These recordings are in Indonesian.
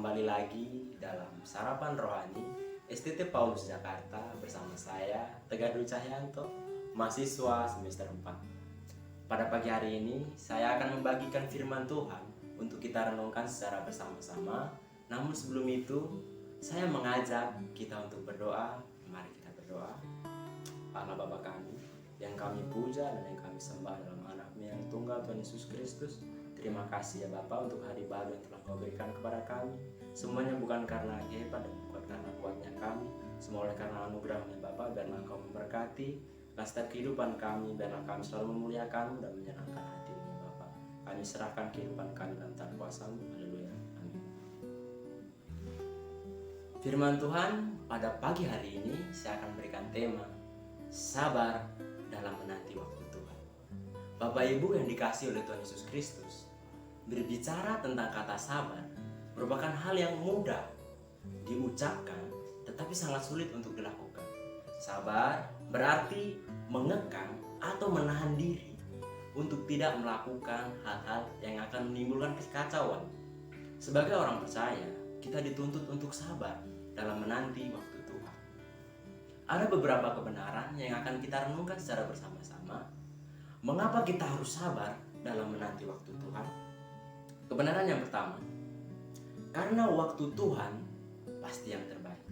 kembali lagi dalam Sarapan Rohani STT Paulus Jakarta bersama saya Tegar Dwi Cahyanto, mahasiswa semester 4. Pada pagi hari ini saya akan membagikan firman Tuhan untuk kita renungkan secara bersama-sama. Namun sebelum itu saya mengajak kita untuk berdoa. Mari kita berdoa. Allah Bapa kami yang kami puja dan yang kami sembah dalam anakmu yang tunggal Tuhan Yesus Kristus. Terima kasih ya Bapa untuk hari baru yang telah Kau berikan kepada kami. Semuanya bukan karena hebat dan bukan karena kuatnya kami, semua oleh karena anugerah-Mu ya Bapa. Biarlah Kau memberkati setiap kehidupan kami, biarlah kami selalu memuliakan-Mu dan menyenangkan hati-Mu ya Bapa. Kami serahkan kehidupan kami dalam tangan kuasa-Mu. Haleluya. Amin. Firman Tuhan pada pagi hari ini saya akan berikan tema sabar dalam menanti waktu Tuhan. Bapak Ibu yang dikasihi oleh Tuhan Yesus Kristus, berbicara tentang kata sabar merupakan hal yang mudah diucapkan tetapi sangat sulit untuk dilakukan. Sabar berarti mengekang atau menahan diri untuk tidak melakukan hal-hal yang akan menimbulkan kekacauan. Sebagai orang percaya, kita dituntut untuk sabar dalam menanti waktu Tuhan. Ada beberapa kebenaran yang akan kita renungkan secara bersama-sama. Mengapa kita harus sabar dalam menanti waktu Tuhan? Kebenaran yang pertama, karena waktu Tuhan pasti yang terbaik.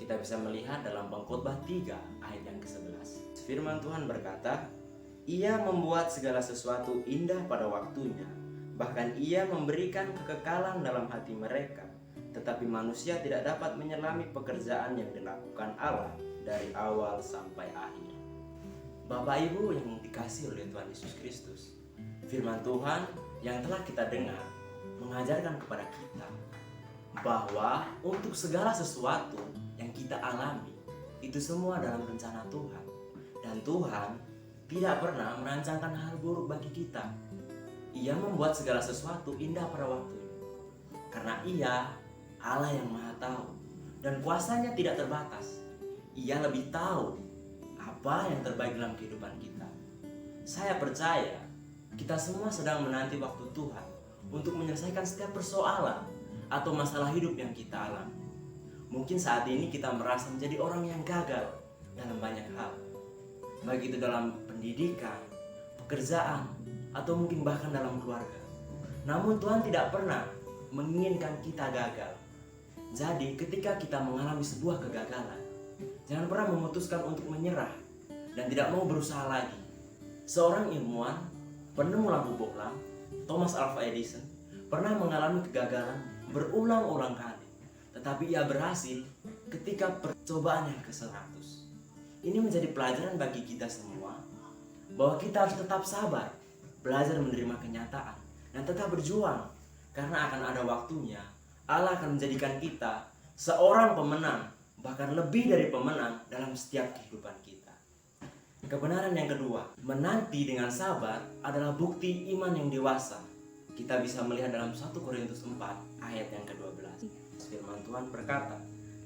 Kita bisa melihat dalam Pengkhotbah 3 ayat yang ke-11. Firman Tuhan berkata, Ia membuat segala sesuatu indah pada waktunya, bahkan Ia memberikan kekekalan dalam hati mereka, tetapi manusia tidak dapat menyelami pekerjaan yang dilakukan Allah dari awal sampai akhir. Bapak Ibu yang dikasihi oleh Tuhan Yesus Kristus, firman Tuhan yang telah kita dengar mengajarkan kepada kita bahwa untuk segala sesuatu yang kita alami itu semua dalam rencana Tuhan, dan Tuhan tidak pernah merancangkan hal buruk bagi kita. Ia membuat segala sesuatu indah pada waktunya karena Ia Allah yang Maha Tahu dan kuasanya tidak terbatas. Ia lebih tahu apa yang terbaik dalam kehidupan kita. Saya percaya kita semua sedang menanti waktu Tuhan untuk menyelesaikan setiap persoalan atau masalah hidup yang kita alami. Mungkin saat ini kita merasa menjadi orang yang gagal dalam banyak hal, baik itu dalam pendidikan, pekerjaan, atau mungkin bahkan dalam keluarga. Namun Tuhan tidak pernah menginginkan kita gagal. Jadi ketika kita mengalami sebuah kegagalan, jangan pernah memutuskan untuk menyerah dan tidak mau berusaha lagi. Seorang ilmuwan, penemu lampu bohlam, Thomas Alva Edison, pernah mengalami kegagalan berulang-ulang kali, tetapi ia berhasil ketika percobaan yang ke-100. Ini menjadi pelajaran bagi kita semua bahwa kita harus tetap sabar, belajar menerima kenyataan, dan tetap berjuang, karena akan ada waktunya Allah akan menjadikan kita seorang pemenang, bahkan lebih dari pemenang dalam setiap kehidupan kita. Kebenaran yang kedua, menanti dengan sabar adalah bukti iman yang dewasa. Kita bisa melihat dalam 1 Korintus 4 ayat yang ke-12. Firman Tuhan berkata,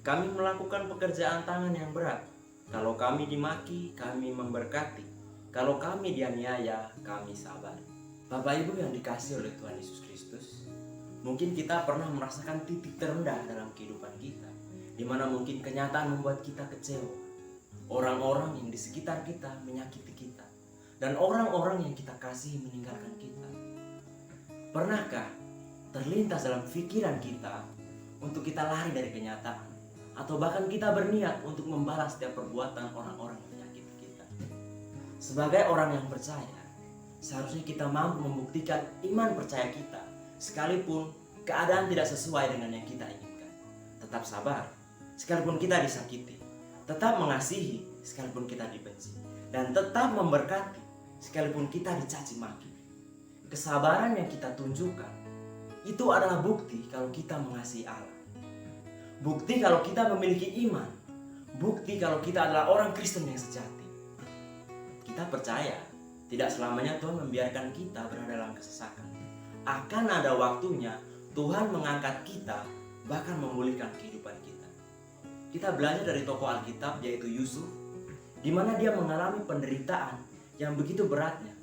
Kami melakukan pekerjaan tangan yang berat. Kalau kami dimaki, kami memberkati. Kalau kami dianiaya, kami sabar. Bapak Ibu yang dikasihi oleh Tuhan Yesus Kristus, mungkin kita pernah merasakan titik terendah dalam kehidupan kita, di mana mungkin kenyataan membuat kita kecewa. Orang-orang yang di sekitar kita menyakiti kita, dan orang-orang yang kita kasihi meninggalkan kita. Pernahkah terlintas dalam pikiran kita untuk kita lari dari kenyataan, atau bahkan kita berniat untuk membalas setiap perbuatan orang-orang yang menyakiti kita? Sebagai orang yang percaya, seharusnya kita mampu membuktikan iman percaya kita, sekalipun keadaan tidak sesuai dengan yang kita inginkan. Tetap sabar, sekalipun kita disakiti. Tetap mengasihi, sekalipun kita dibenci. Dan tetap memberkati, sekalipun kita dicaci maki. Kesabaran yang kita tunjukkan, itu adalah bukti kalau kita mengasihi Allah. Bukti kalau kita memiliki iman. Bukti kalau kita adalah orang Kristen yang sejati. Kita percaya, tidak selamanya Tuhan membiarkan kita berada dalam kesesakan. Akan ada waktunya Tuhan mengangkat kita, bahkan memulihkan kehidupan kita. Kita belajar dari tokoh Alkitab yaitu Yusuf, di mana dia mengalami penderitaan yang begitu beratnya,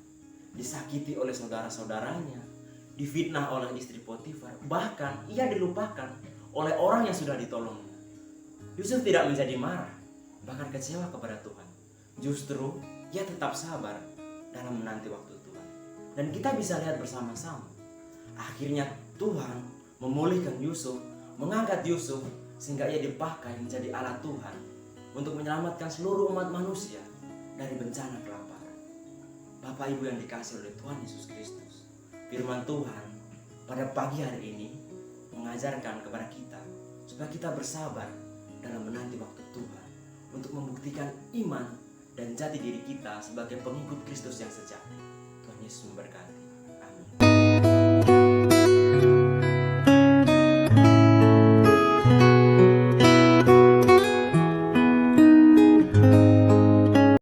disakiti oleh saudara-saudaranya, difitnah oleh istri Potifar, bahkan ia dilupakan oleh orang yang sudah ditolongnya. Yusuf tidak menjadi marah, bahkan kecewa kepada Tuhan. Justru ia tetap sabar dalam menanti waktu Tuhan. Dan kita bisa lihat bersama-sama, akhirnya Tuhan memulihkan Yusuf, mengangkat Yusuf sehingga ia dipakai menjadi alat Tuhan untuk menyelamatkan seluruh umat manusia dari bencana kelaparan. Bapak Ibu yang dikasihi oleh Tuhan Yesus Kristus, firman Tuhan pada pagi hari ini mengajarkan kepada kita supaya kita bersabar dalam menanti waktu Tuhan untuk membuktikan iman dan jati diri kita sebagai pengikut Kristus yang sejati. Tuhan Yesus memberkati.